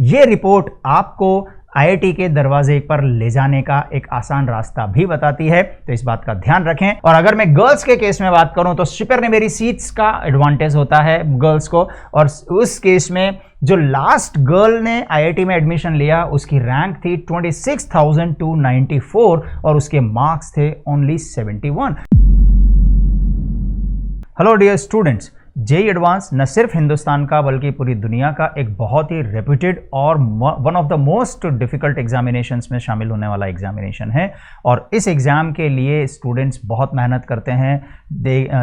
ये रिपोर्ट आपको आईआईटी के दरवाजे पर ले जाने का एक आसान रास्ता भी बताती है, तो इस बात का ध्यान रखें। और अगर मैं गर्ल्स के केस में बात करूं तो शिपर ने मेरी सीट्स का एडवांटेज होता है गर्ल्स को, और उस केस में जो लास्ट गर्ल ने आईआईटी में एडमिशन लिया उसकी रैंक थी 26,294 और उसके मार्क्स थे only 71। Hello dear students, JEE advance न सिर्फ हिंदुस्तान का बल्कि पूरी दुनिया का एक बहुत ही रेप्यूटेड और one of the most difficult examinations में शामिल होने वाला एग्जामिनेशन है। और इस एग्ज़ाम के लिए स्टूडेंट्स बहुत मेहनत करते हैं,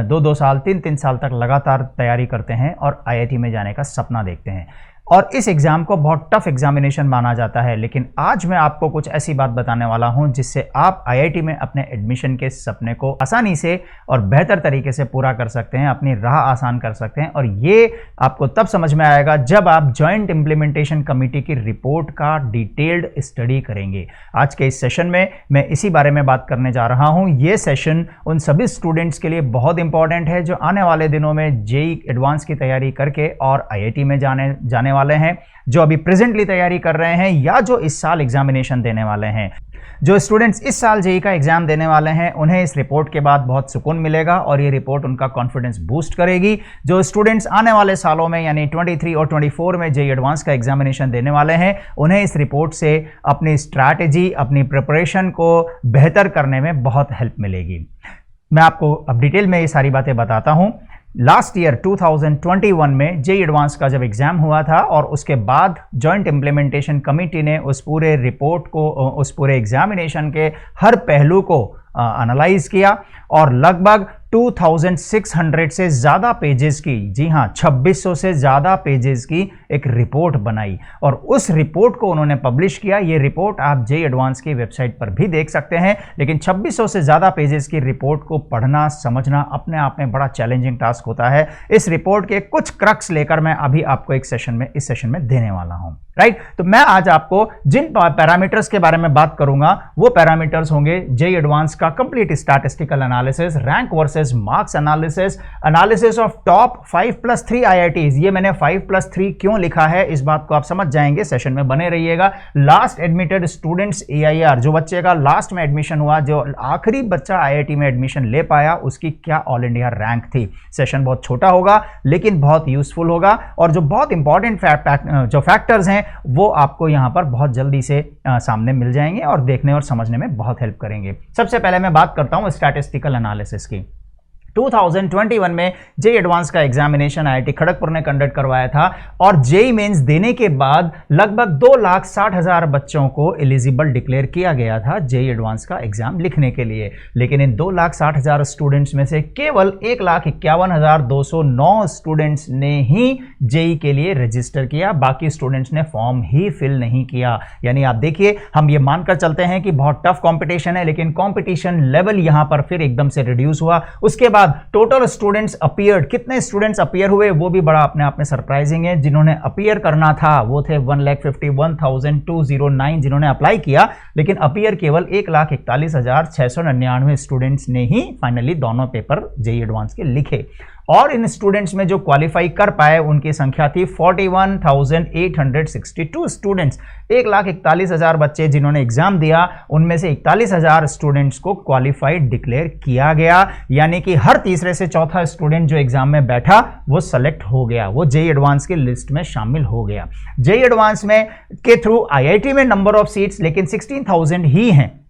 2-2 साल 3-3 साल तक लगातार तैयारी करते हैं और आईआईटी में जाने का सपना देखते हैं। और इस एग्ज़ाम को बहुत टफ एग्जामिनेशन माना जाता है, लेकिन आज मैं आपको कुछ ऐसी बात बताने वाला हूं जिससे आप आईआईटी में अपने एडमिशन के सपने को आसानी से और बेहतर तरीके से पूरा कर सकते हैं, अपनी राह आसान कर सकते हैं। और ये आपको तब समझ में आएगा जब आप जॉइंट इम्प्लीमेंटेशन कमेटी की रिपोर्ट का डिटेल्ड स्टडी करेंगे। आज के इस सेशन में मैं इसी बारे में बात करने जा रहा हूँ। ये सेशन उन सभी स्टूडेंट्स के लिए बहुत इंपॉर्टेंट है जो आने वाले दिनों में जेईई एडवांस की तैयारी करके और आईआईटी में जाने वाले हैं, जो अभी प्रेजेंटली तैयारी कर रहे हैं या जो इस साल एग्जामिनेशन देने वाले हैं। जो स्टूडेंट्स इस साल जेईई का एग्जाम देने वाले हैं उन्हें इस रिपोर्ट के बाद बहुत सुकून मिलेगा और ये रिपोर्ट उनका कॉन्फिडेंस बूस्ट करेगी। जो स्टूडेंट्स आने वाले सालों में यानी 23 और 24 में जेईई एडवांस का एग्जामिनेशन देने वाले हैं उन्हें इस रिपोर्ट से अपनी स्ट्रैटेजी, अपनी प्रिपरेशन को बेहतर करने में बहुत हेल्प मिलेगी। मैं आपको अब डिटेल में ये सारी बातें बताता हूँ। लास्ट ईयर 2021 में जेईई एडवांस का जब एग्जाम हुआ था और उसके बाद जॉइंट इम्प्लीमेंटेशन कमेटी ने उस पूरे रिपोर्ट को, उस पूरे एग्जामिनेशन के हर पहलू को एनालाइज किया और लगभग 2600 से ज़्यादा पेजेस की, जी हाँ 2600 से ज़्यादा पेजेस की एक रिपोर्ट बनाई और उस रिपोर्ट को उन्होंने पब्लिश किया। ये रिपोर्ट आप जेईई एडवांस की वेबसाइट पर भी देख सकते हैं, लेकिन 2600 से ज़्यादा पेजेस की रिपोर्ट को पढ़ना समझना अपने आप में बड़ा चैलेंजिंग टास्क होता है। इस रिपोर्ट के कुछ क्रक्स लेकर मैं अभी आपको इस सेशन में देने वाला हूँ, राइट। तो मैं आज आपको जिन पैरामीटर्स के बारे में बात करूंगा वो पैरामीटर्स होंगे जेईई एडवांस का complete statistical analysis, rank versus marks analysis, analysis of top 5+3 IITs. ये मैंने 5+3 क्यों लिखा है इस बात को आप समझ जाएंगे, सेशन में बने रहिएगा। लास्ट एडमिटेड स्टूडेंट्स एआईआर, जो बच्चे का लास्ट में एडमिशन हुआ, जो आखिरी बच्चा आईआईटी में एडमिशन ले पाया, उसकी क्या ऑल इंडिया रैंक थी। सेशन बहुत छोटा होगा लेकिन बहुत यूजफुल होगा और जो बहुत इंपॉर्टेंट जो फैक्टर्स हैं वो आपको यहां पर बहुत जल्दी से सामने मिल जाएंगे और देखने और समझने में बहुत हेल्प करेंगे। सबसे पहले मैं बात करता हूं स्टैटिस्टिकल एनालिसिस की। 2021 में जेईई एडवांस का एग्जामिनेशन आईआईटी खड़गपुर ने कंडक्ट करवाया था और जेईई मेंस देने के बाद लगभग 2,60,000 बच्चों को एलिजिबल डिक्लेयर किया गया था जेईई एडवांस का एग्जाम लिखने के लिए। लेकिन इन 2,60,000 स्टूडेंट्स में से केवल 1,51,209 स्टूडेंट्स ने ही जेईई के लिए रजिस्टर किया, बाकी स्टूडेंट्स ने फॉर्म ही फिल नहीं किया। यानी आप देखिए, हम ये मानकर चलते हैं कि बहुत टफ कंपटीशन है, लेकिन कंपटीशन लेवल यहां पर फिर एकदम से रिड्यूस हुआ। उसके बाद टोटल स्टूडेंट्स अपीयर्ड, कितने स्टूडेंट्स अपीयर हुए वो भी बड़ा अपने आप में सरप्राइजिंग है। जिन्होंने अपीयर करना था वो थे 1,51,209 जिन्होंने अप्लाई किया, लेकिन अपीयर केवल 1,41,699 स्टूडेंट्स ने ही फाइनली दोनों पेपर जेईई एडवांस के लिखे। और इन स्टूडेंट्स में जो क्वालिफाई कर पाए उनकी संख्या थी 41,862 स्टूडेंट्स। 1,41,000 बच्चे जिन्होंने एग्जाम दिया, उनमें से 41,000 स्टूडेंट्स को क्वालिफाइड डिक्लेयर किया गया। यानी कि हर तीसरे से चौथा स्टूडेंट जो एग्जाम में बैठा वो सेलेक्ट हो गया, वो जेईई एडवांस की लिस्ट में शामिल हो गया। जेईई एडवांस में के थ्रू आईआईटी में नंबर ऑफ सीट्स लेकिन 16,000 ही हैं।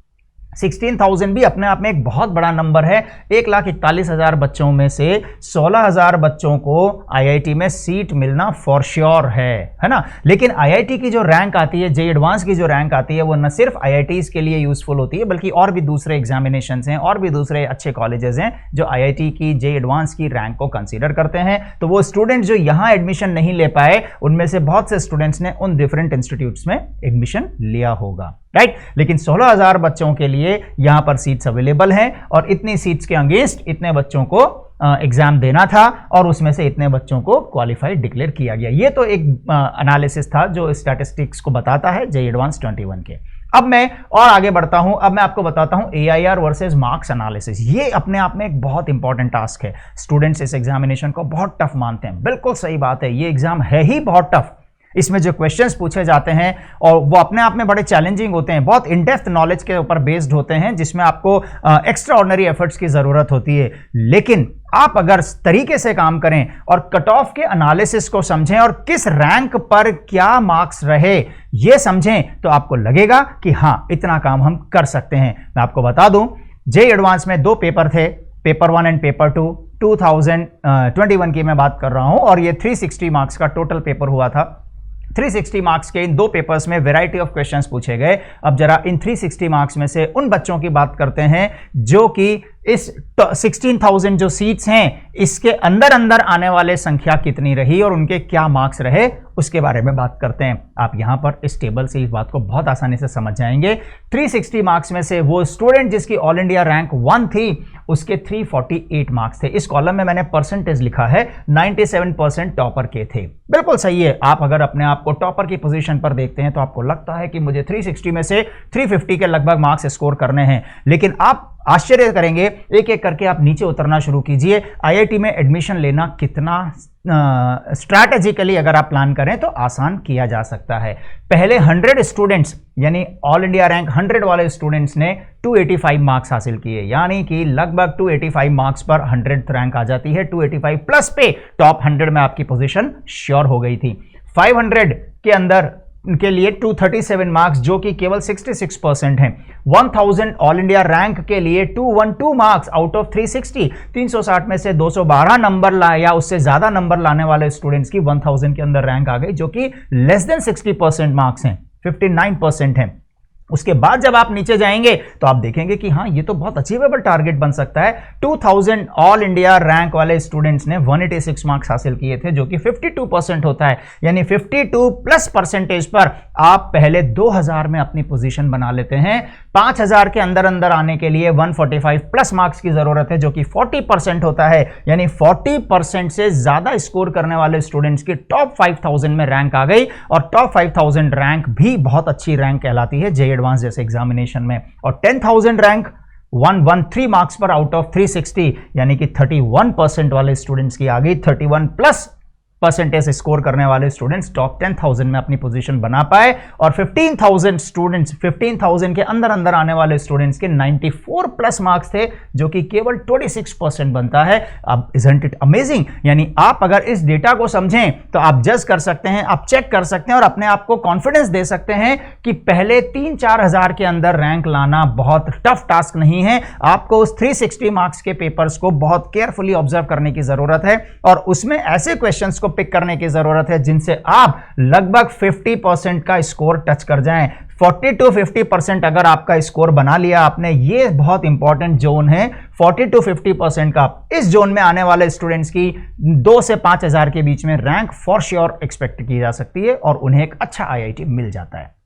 16,000 भी अपने आप में एक बहुत बड़ा नंबर है। 1,41,000 बच्चों में से 16,000 बच्चों को आईआईटी में सीट मिलना फॉर श्योर है ना। लेकिन आईआईटी की जो रैंक आती है, जेईई एडवांस की जो रैंक आती है, वो न सिर्फ आईआईटीज के लिए यूजफुल होती है बल्कि और भी दूसरे एग्जामिनेशंस हैं और भी दूसरे अच्छे कॉलेजेस हैं जो आईआईटी की जेईई एडवांस की रैंक को कंसीडर करते हैं। तो वो स्टूडेंट जो यहाँ एडमिशन नहीं ले पाए, उनमें से बहुत से स्टूडेंट्स ने उन डिफरेंट इंस्टीट्यूट्स में एडमिशन लिया होगा, राइट। लेकिन 16,000 बच्चों के लिए यहां पर सीट्स अवेलेबल हैं और इतनी सीट्स के अगेंस्ट इतने बच्चों को एग्जाम देना था और उसमें से इतने बच्चों को क्वालिफाइड डिक्लेयर किया गया। ये तो एक एनालिसिस था जो स्टैटिस्टिक्स को बताता है जेईई एडवांस 21 के। अब मैं और आगे बढ़ता हूं, अब मैं आपको बताता हूं एआईआर वर्सेस मार्क्स एनालिसिस। ये अपने आप में एक बहुत इंपॉर्टेंट टास्क है। स्टूडेंट्स इस एग्जामिनेशन को बहुत टफ मानते हैं, बिल्कुल सही बात है, ये एग्जाम है ही बहुत टफ। इसमें जो क्वेश्चंस पूछे जाते हैं और वो अपने आप में बड़े चैलेंजिंग होते हैं, बहुत इन डेप्थ नॉलेज के ऊपर बेस्ड होते हैं, जिसमें आपको एक्स्ट्रा ऑर्डिनरी एफर्ट्स की जरूरत होती है। लेकिन आप अगर तरीके से काम करें और कट ऑफ के एनालिसिस को समझें और किस रैंक पर क्या मार्क्स रहे ये समझें, तो आपको लगेगा कि हां, इतना काम हम कर सकते हैं। मैं आपको बता दूं, जेईई एडवांस में 2 पेपर थे, पेपर 1 एंड पेपर 2, 2021 की मैं बात कर रहा हूं, और ये 360 मार्क्स का टोटल पेपर हुआ था। 360 मार्क्स के इन 2 पेपर्स में वैरायटी ऑफ क्वेश्चंस पूछे गए। अब जरा इन 360 मार्क्स में से उन बच्चों की बात करते हैं जो कि इस 16,000 जो सीट्स हैं इसके अंदर अंदर आने वाले संख्या कितनी रही और उनके क्या मार्क्स रहे, उसके बारे में बात करते हैं। आप यहां पर इस टेबल से इस बात को बहुत आसानी से समझ जाएंगे। 360 मार्क्स में से वो स्टूडेंट जिसकी ऑल इंडिया रैंक 1 थी उसके 348 मार्क्स थे। इस कॉलम में मैंने परसेंटेज लिखा है, 97% टॉपर के थे। बिल्कुल सही है। आप अगर अपने आप को टॉपर की पोजीशन पर देखते हैं तो आपको लगता है कि मुझे 360 में से 350 के लगभग मार्क्स स्कोर करने हैं, लेकिन आप आश्चर्य करेंगे, एक एक करके आप नीचे उतरना शुरू कीजिए। आईआईटी में एडमिशन लेना कितना स्ट्रैटेजिकली अगर आप प्लान करें तो आसान किया जा सकता है। पहले 100 स्टूडेंट्स यानी ऑल इंडिया रैंक 100 वाले स्टूडेंट्स ने 285 मार्क्स हासिल किए, यानी कि लगभग 285 मार्क्स पर 100th रैंक आ जाती है। 285 प्लस पे टॉप 100 में आपकी पोजीशन श्योर हो गई थी। 500 के अंदर के लिए 237 मार्क्स जो कि केवल 66% हैं। 1000 ऑल इंडिया रैंक के लिए 212 मार्क्स आउट ऑफ 360, 360 में से 212 नंबर या उससे ज्यादा नंबर लाने वाले स्टूडेंट्स की 1000 के अंदर रैंक आ गई, जो कि लेस देन 60% मार्क्स हैं, 59% हैं। उसके बाद जब आप नीचे जाएंगे तो आप देखेंगे कि हां, ये तो बहुत अचीवेबल टारगेट बन सकता है। 2000 ऑल इंडिया रैंक वाले स्टूडेंट्स ने 186 मार्क्स हासिल किए थे, जो कि 52% होता है, यानी 52 प्लस परसेंटेज पर आप पहले 2000 में अपनी पोजीशन बना लेते हैं। 5000 के अंदर अंदर आने के लिए 145 प्लस मार्क्स की जरूरत है, जो कि 40% होता है, यानी 40% से ज्यादा स्कोर करने वाले स्टूडेंट्स की टॉप 5000 में रैंक आ गई। और टॉप 5000 रैंक भी बहुत अच्छी रैंक कहलाती है जेईई एडवांस जैसे एग्जामिनेशन में। और 10,000 रैंक 113 मार्क्स पर आउट ऑफ 360, यानी कि 31% वाले स्टूडेंट्स की आ गई। 31 प्लस परसेंटेज स्कोर करने वाले स्टूडेंट्स टॉप 10,000 में अपनी पोजीशन बना पाए। और 15,000 स्टूडेंट्स, 15,000 के अंदर अंदर आने वाले स्टूडेंट्स के 94 प्लस मार्क्स थे, जो कि केवल 26% बनता है। अब इजंट इट अमेजिंग? यानी आप अगर इस डेटा को समझें तो आप जज कर सकते हैं, आप चेक कर सकते हैं और अपने आप को कॉन्फिडेंस दे सकते हैं कि पहले 3-4 हजार के अंदर रैंक लाना बहुत टफ टास्क नहीं है। आपको उस 360 मार्क्स के पेपर्स को बहुत केयरफुली ऑब्जर्व करने की जरूरत है और उसमें ऐसे क्वेश्चंस पिक करने की जरूरत है जिनसे आप लगभग 50% का स्कोर टच कर जाएं। 40 to 50% अगर आपका स्कोर बना लिया आपने, ये बहुत इंपॉर्टेंट जोन है। 40 to 50% का इस जोन में आने वाले स्टूडेंट्स की 2 से 5 हजार के बीच में रैंक फॉर श्योर एक्सपेक्ट की जा सकती है और उन्हें एक अच्छा आईआईटी मिल जाता है।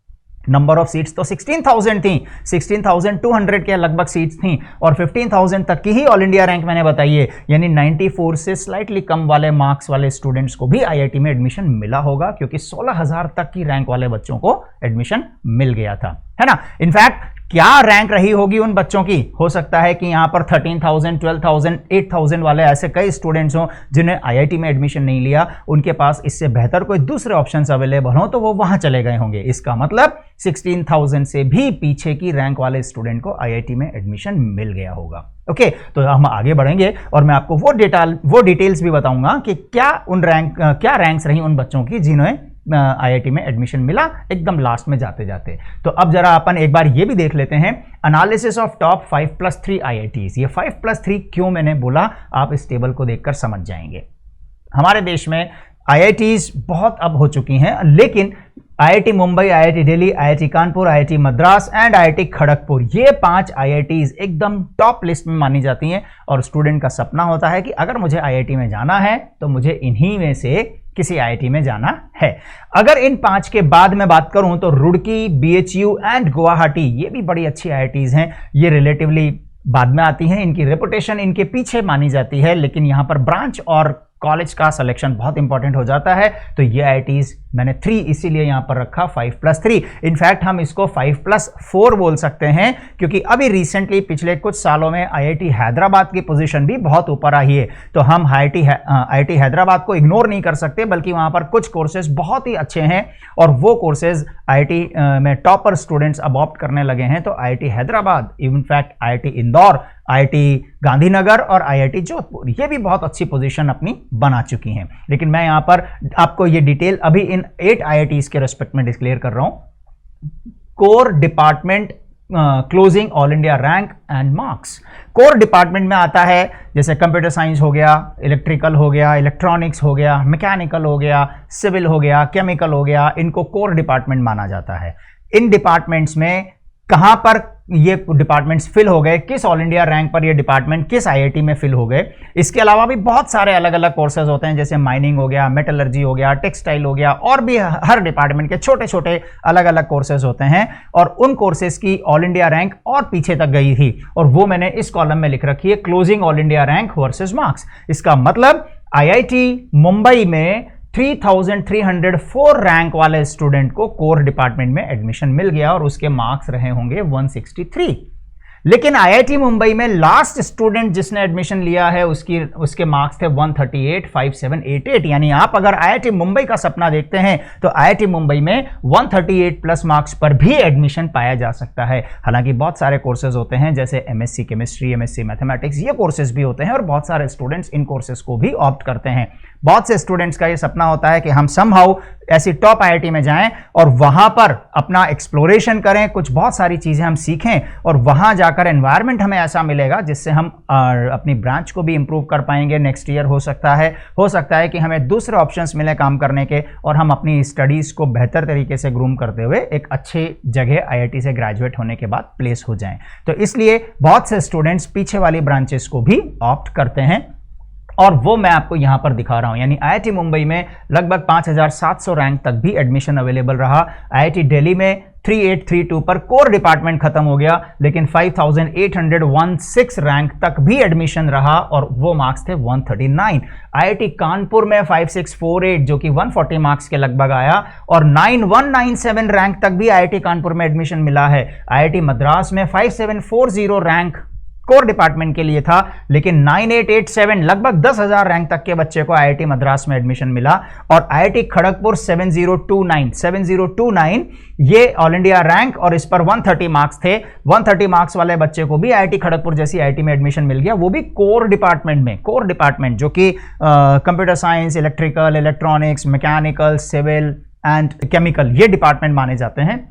नंबर ऑफ सीट्स तो 16,000 थी, 16,200 के लगभग सीट्स थी और 15,000 तक की ही ऑल इंडिया रैंक मैंने बताई है, यानी 94 से स्लाइटली कम वाले मार्क्स वाले स्टूडेंट्स को भी आईआईटी में एडमिशन मिला होगा, क्योंकि 16,000 तक की रैंक वाले बच्चों को एडमिशन मिल गया था, है ना। इनफैक्ट क्या रैंक रही होगी उन बच्चों की? हो सकता है कि यहां पर 13,000, 12,000, 8,000 वाले ऐसे कई स्टूडेंट्स हों जिन्हें आईआईटी में एडमिशन नहीं लिया, उनके पास इससे बेहतर कोई दूसरे ऑप्शंस अवेलेबल हो तो वो वहां चले गए होंगे। इसका मतलब 16,000 से भी पीछे की रैंक वाले स्टूडेंट को आईआईटी में एडमिशन मिल गया होगा। ओके, तो हम आगे बढ़ेंगे और मैं आपको वो डिटेल्स भी बताऊंगा कि क्या रैंक्स रही उन बच्चों की जिन्हें आईआईटी में एडमिशन मिला, एकदम लास्ट में जाते जाते। तो अब जरा अपन एक बार ये भी देख लेते हैं, एनालिसिस ऑफ टॉप 5+3 आईआईटीज। ये 5+3 क्यों मैंने बोला, आप इस टेबल को देखकर समझ जाएंगे। हमारे देश में आईआईटीज बहुत अब हो चुकी हैं, लेकिन IIT Mumbai, IIT Delhi, IIT Kanpur, IIT Madras and IIT Kharagpur, ये 5 आईआईटीज एकदम टॉप लिस्ट में मानी जाती हैं और स्टूडेंट का सपना होता है कि अगर मुझे आईआईटी में जाना है तो मुझे इन्हीं में से किसी आईआईटी में जाना है। अगर इन 5 के बाद मैं बात करूं तो रुड़की, बीएचयू एंड गुवाहाटी, ये भी बड़ी अच्छी आईआईटीज हैं। ये रिलेटिवली बाद में आती हैं, इनकी रेपुटेशन इनके पीछे मानी जाती है, लेकिन यहां पर ब्रांच और कॉलेज का सिलेक्शन बहुत इंपॉर्टेंट हो जाता है, तो ये आईआईटीज मैंने 3 इसीलिए यहां पर रखा 5+3। इनफैक्ट हम इसको 5+4 बोल सकते हैं, क्योंकि अभी रिसेंटली पिछले कुछ सालों में IIT हैदराबाद की पोजीशन भी बहुत ऊपर आई है। तो हम IIT हैदराबाद को इग्नोर नहीं कर सकते, बल्कि वहां पर कुछ कोर्सेज बहुत ही अच्छे हैं और वो कोर्सेज IIT में टॉपर स्टूडेंट्स अब ऑप्ट करने लगे हैं। तो IIT Hyderabad, in fact IIT Indore, IIT Gandhinagar और IIT जोधपुर, ये भी बहुत अच्छी पोजीशन अपनी बना चुकी हैं। लेकिन मैं यहां पर आपको ये डिटेल अभी इन 8 IITs के रेस्पेक्ट में डिक्लेयर कर रहा हूं। Core department closing all India rank and marks. Core department में आता है जैसे कंप्यूटर साइंस हो गया, इलेक्ट्रिकल हो गया, इलेक्ट्रॉनिक्स हो गया, मैकेनिकल हो गया, सिविल हो गया, केमिकल हो गया, इनको कोर डिपार्टमेंट माना जाता है। इन डिपार्टमेंट्स में कहां पर ये डिपार्टमेंट्स फिल हो गए, किस ऑल इंडिया रैंक पर ये डिपार्टमेंट किस IIT में फिल हो गए। इसके अलावा भी बहुत सारे अलग अलग कोर्सेज होते हैं, जैसे माइनिंग हो गया, मेटलर्जी हो गया, टेक्सटाइल हो गया, और भी हर डिपार्टमेंट के छोटे छोटे अलग अलग कोर्सेज होते हैं। और उन कोर्सेज की ऑल इंडिया रैंक और पीछे तक गई थी, और वो मैंने इस कॉलम में लिख रखी है, closing all India rank versus marks. इसका मतलब IIT मुंबई में 3304 रैंक वाले स्टूडेंट को कोर डिपार्टमेंट में एडमिशन मिल गया और उसके मार्क्स रहे होंगे 163। लेकिन IIT मुंबई में लास्ट स्टूडेंट जिसने एडमिशन लिया है उसके मार्क्स थे 138,5788। यानी आप अगर IIT मुंबई का सपना देखते हैं तो IIT मुंबई में 138 प्लस मार्क्स पर भी एडमिशन पाया जा सकता है। हालांकि बहुत सारे कोर्सेज होते हैं, जैसे MSc केमिस्ट्री, MSc मैथमेटिक्स, ये कोर्सेज भी होते हैं और बहुत सारे स्टूडेंट्स इन कोर्सेज को भी ऑप्ट करते हैं। बहुत से स्टूडेंट्स का ये सपना होता है कि हम समहाउ ऐसी टॉप IIT में जाएं और वहां पर अपना एक्सप्लोरेशन करें, कुछ बहुत सारी चीजें हम सीखें और वहां जाकर एनवायरनमेंट हमें ऐसा मिलेगा जिससे हम अपनी ब्रांच को भी इंप्रूव कर पाएंगे। नेक्स्ट ईयर हो सकता है कि हमें दूसरे ऑप्शंस मिले काम करने के और हम अपनी स्टडीज को बेहतर तरीके से ग्रूम करते हुए एक अच्छी जगह IIT से ग्रेजुएट होने के बाद प्लेस हो जाएं। तो इसलिए बहुत से स्टूडेंट्स पीछे वाली ब्रांचेस को भी ऑप्ट करते हैं और वो मैं आपको यहां पर दिखा रहा हूं। यानी IIT मुंबई में लगभग 5700 रैंक तक भी एडमिशन अवेलेबल रहा। IIT दिल्ली में 3832 पर कोर डिपार्टमेंट खत्म हो गया, लेकिन 5816 रैंक तक भी एडमिशन रहा और वो मार्क्स थे 139। IIT कानपुर में 5648 जो कि 140 मार्क्स के लगभग आया और 9197 रैंक तक भी IIT कानपुर में एडमिशन मिला है। IIT मद्रास में 5740 रैंक कोर डिपार्टमेंट के लिए था, लेकिन 9887 लगभग 10,000 रैंक तक के बच्चे को IIT मद्रास में एडमिशन मिला। और IIT खड़गपुर 7029 ये ऑल इंडिया रैंक और इस पर 130 मार्क्स थे। 130 मार्क्स वाले बच्चे को भी IIT खड़गपुर जैसी IIT में एडमिशन मिल गया, वो भी कोर डिपार्टमेंट जो कि computer science, electrical, electronics, mechanical, civil and chemical ये डिपार्टमेंट माने जाते हैं।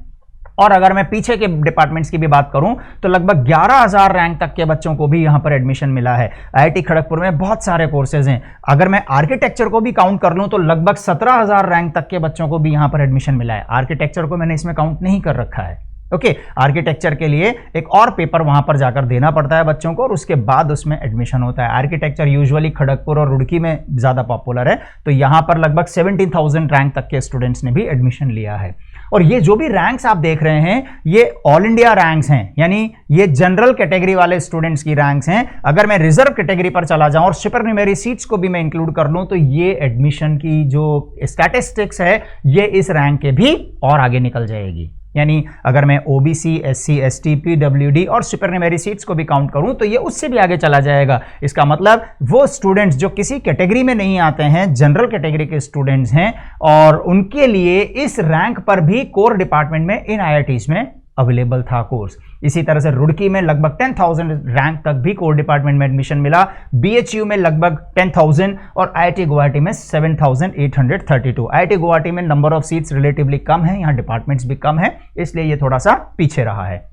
और अगर मैं पीछे के डिपार्टमेंट्स की भी बात करूं तो लगभग 11,000 रैंक तक के बच्चों को भी यहां पर एडमिशन मिला है। IIT खड़गपुर में बहुत सारे कोर्सेज हैं। अगर मैं आर्किटेक्चर को भी काउंट कर लूं तो लगभग 17,000 रैंक तक के बच्चों को भी यहां पर एडमिशन मिला है। आर्किटेक्चर को मैंने इसमें काउंट नहीं कर रखा है। ओके, आर्किटेक्चर के लिए एक और पेपर वहां पर जाकर देना पड़ता है बच्चों को और उसके बाद उसमें एडमिशन होता है। आर्किटेक्चर यूजुअली खड़गपुर और रुड़की में ज्यादा पॉपुलर है, तो यहां पर लगभग 17,000 रैंक तक के स्टूडेंट्स ने भी एडमिशन लिया है। और ये जो भी रैंक्स आप देख रहे हैं ये ऑल इंडिया रैंक्स हैं, यानी ये जनरल कैटेगरी वाले स्टूडेंट्स की रैंक्स हैं। अगर मैं रिजर्व कैटेगरी पर चला जाऊं और सुपरन्यूमेरी सीट्स को भी मैं इंक्लूड कर लूं तो ये एडमिशन की जो स्टैटिस्टिक्स है ये इस रैंक के भी और आगे निकल जाएगी। यानी अगर मैं OBC, SC, ST, PWD और सुपरन्यूमेरी सीट्स को भी काउंट करूं तो ये उससे भी आगे चला जाएगा। इसका मतलब वो स्टूडेंट्स जो किसी कैटेगरी में नहीं आते हैं, जनरल कैटेगरी के स्टूडेंट्स हैं, और उनके लिए इस रैंक पर भी कोर डिपार्टमेंट में इन IITs में अवेलेबल था कोर्स। इसी तरह से रुड़की में लगभग 10,000 रैंक तक भी कोर डिपार्टमेंट में एडमिशन मिला, BHU में लगभग 10,000 और IIT गुवाहाटी में 7,832। IIT गुवाहाटी में नंबर ऑफ सीट्स रिलेटिवली कम है, यहाँ डिपार्टमेंट्स भी कम है, इसलिए ये थोड़ा सा पीछे रहा है।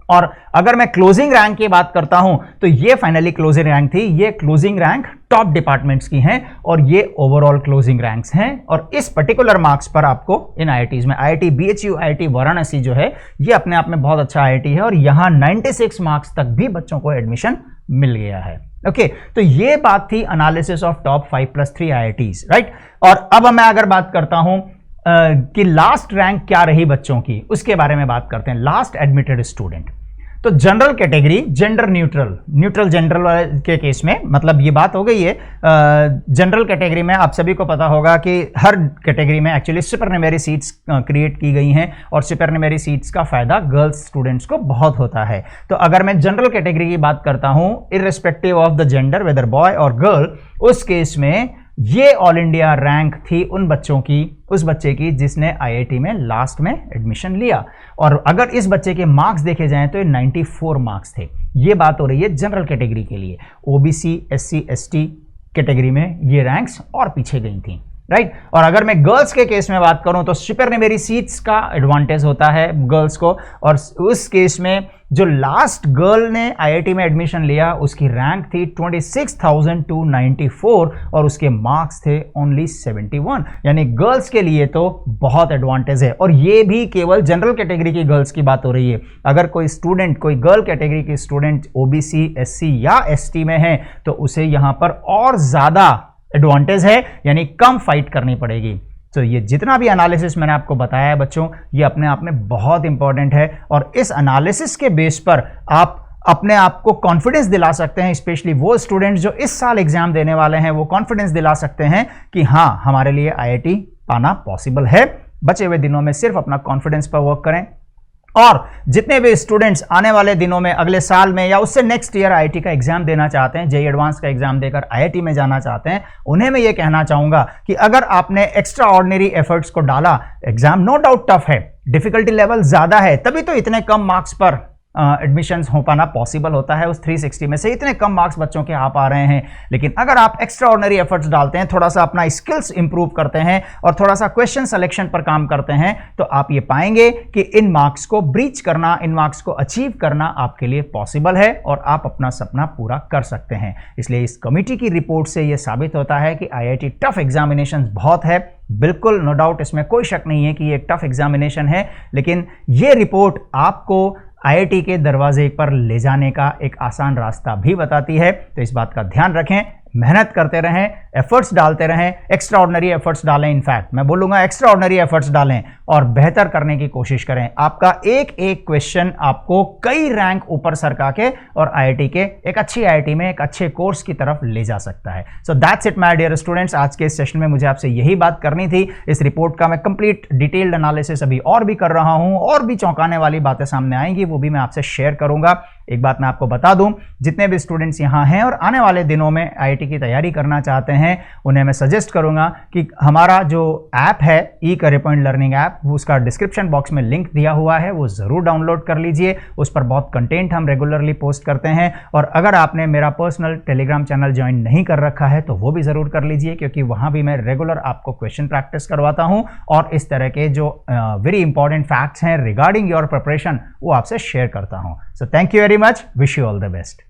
और अगर मैं क्लोजिंग रैंक की बात करता हूं तो ये फाइनली क्लोजिंग रैंक थी। ये क्लोजिंग रैंक टॉप डिपार्टमेंट्स की हैं और ये ओवरऑल क्लोजिंग रैंक्स हैं। और इस पर्टिकुलर मार्क्स पर आपको इन IITs में IIT BHU, IIT वाराणसी जो है ये अपने आप में बहुत अच्छा IIT है और यहां 96 मार्क्स तक भी बच्चों को एडमिशन मिल गया है। ओके, तो ये बात थी analysis of top 5+3 IITs, right. और अब मैं अगर बात करता हूं कि लास्ट रैंक क्या रही बच्चों की, उसके बारे में बात करते हैं। लास्ट एडमिटेड स्टूडेंट, तो general category, gender neutral gender के केस में मतलब ये बात हो गई है। जनरल कैटेगरी में आप सभी को पता होगा कि हर कैटेगरी में एक्चुअली सुपरन्यूमेरी सीट्स क्रिएट की गई हैं और सुपरन्यूमेरी सीट्स का फायदा गर्ल्स स्टूडेंट्स को बहुत होता है। तो अगर मैं जनरल कैटेगरी की बात करता हूं irrespective of the gender, whether boy or girl, उस केस में ये ऑल इंडिया रैंक थी उस बच्चे की जिसने आईआईटी में लास्ट में एडमिशन लिया। और अगर इस बच्चे के मार्क्स देखे जाएं तो ये 94 मार्क्स थे। ये बात हो रही है जनरल कैटेगरी के लिए। ओबीसी, एससी, एसटी कैटेगरी में ये रैंक्स और पीछे गई थी, राइट। और अगर मैं गर्ल्स के केस में बात करूं तो सुपरन्यूमेरी सीट्स का एडवांटेज होता है गर्ल्स को, और उस केस में जो लास्ट गर्ल ने आईआईटी में एडमिशन लिया उसकी रैंक थी 26,294 और उसके मार्क्स थे ओनली 71। यानी गर्ल्स के लिए तो बहुत एडवांटेज है। और ये भी केवल जनरल कैटेगरी की गर्ल्स की बात हो रही है। अगर कोई स्टूडेंट, कोई गर्ल कैटेगरी की स्टूडेंट ओबीसी, एससी या एसटी में है तो उसे यहां पर और ज्यादा एडवांटेज है, यानी कम फाइट करनी पड़ेगी। तो ये जितना भी एनालिसिस मैंने आपको बताया है बच्चों, ये अपने आप में बहुत इंपॉर्टेंट है और इस एनालिसिस के बेस पर आप अपने आप को कॉन्फिडेंस दिला सकते हैं। स्पेशली वो स्टूडेंट्स जो इस साल एग्जाम देने वाले हैं, वो कॉन्फिडेंस दिला सकते हैं कि हाँ, हमारे लिए आईआईटी पाना पॉसिबल है। बचे हुए दिनों में सिर्फ अपना कॉन्फिडेंस पर वर्क करें। और जितने भी स्टूडेंट्स आने वाले दिनों में, अगले साल में या उससे नेक्स्ट ईयर आईआईटी का एग्जाम देना चाहते हैं, जेईई एडवांस का एग्जाम देकर आईआईटी में जाना चाहते हैं, उन्हें मैं ये कहना चाहूंगा कि अगर आपने एक्स्ट्रा ऑर्डिनरी एफर्ट्स को डाला, एग्जाम नो डाउट टफ है, डिफिकल्टी लेवल ज्यादा है, तभी तो इतने कम मार्क्स पर एडमिशन्स हो पाना पॉसिबल होता है। उस 360 में से इतने कम मार्क्स बच्चों के आ पा रहे हैं। लेकिन अगर आप एक्स्ट्रा ऑर्डिनरी एफर्ट्स डालते हैं, थोड़ा सा अपना स्किल्स इंप्रूव करते हैं और थोड़ा सा क्वेश्चन सिलेक्शन पर काम करते हैं, तो आप ये पाएंगे कि इन मार्क्स को ब्रीच करना, इन मार्क्स को अचीव करना आपके लिए पॉसिबल है और आप अपना सपना पूरा कर सकते हैं। इसलिए इस कमिटी की रिपोर्ट से यह साबित होता है कि आईआईटी टफ एग्जामिनेशन बहुत है। बिल्कुल, नो डाउट, इसमें कोई शक नहीं है कि ये एक टफ एग्जामिनेशन है, लेकिन ये रिपोर्ट आपको आईआईटी के दरवाजे पर ले जाने का एक आसान रास्ता भी बताती है। तो इस बात का ध्यान रखें, मेहनत करते रहें, एफर्ट्स डालते रहें, एक्स्ट्रा ऑर्डिनरी एफर्ट्स डालें। इनफैक्ट मैं बोलूंगा एक्स्ट्रा ऑर्डिनरी एफर्ट्स डालें और बेहतर करने की कोशिश करें। आपका एक एक क्वेश्चन आपको कई रैंक ऊपर सरका के और आईआईटी के एक अच्छी आईआईटी में, एक अच्छे कोर्स की तरफ ले जा सकता है। So that's it my dear students. आज के इस सेशन में मुझे आपसे यही बात करनी थी। इस रिपोर्ट का मैं कंप्लीट डिटेल्ड एनालिसिस अभी और भी कर रहा हूं, और भी चौंकाने वाली बातें सामने आएंगी, वो भी मैं आपसे शेयर करूंगा। एक बात मैं आपको बता दूं, जितने भी स्टूडेंट्स यहां हैं और आने वाले दिनों में आईआईटी की तैयारी करना चाहते हैं, उन्हें मैं सजेस्ट करूंगा कि हमारा जो ऐप है ई-करियर पॉइंट लर्निंग ऐप, वो उसका डिस्क्रिप्शन बॉक्स में लिंक दिया हुआ है, वो जरूर डाउनलोड कर लीजिए। उस पर बहुत कंटेंट हम रेगुलरली पोस्ट करते हैं। और अगर आपने मेरा पर्सनल टेलीग्राम चैनल ज्वाइन नहीं कर रखा है तो वो भी जरूर कर लीजिए, क्योंकि वहां भी मैं रेगुलर आपको क्वेश्चन प्रैक्टिस करवाता हूं और इस तरह के जो वेरी इंपॉर्टेंट फैक्ट्स हैं रिगार्डिंग योर प्रिपरेशन, वो आपसे शेयर करता हूं। So thank you very much, wish you all the best.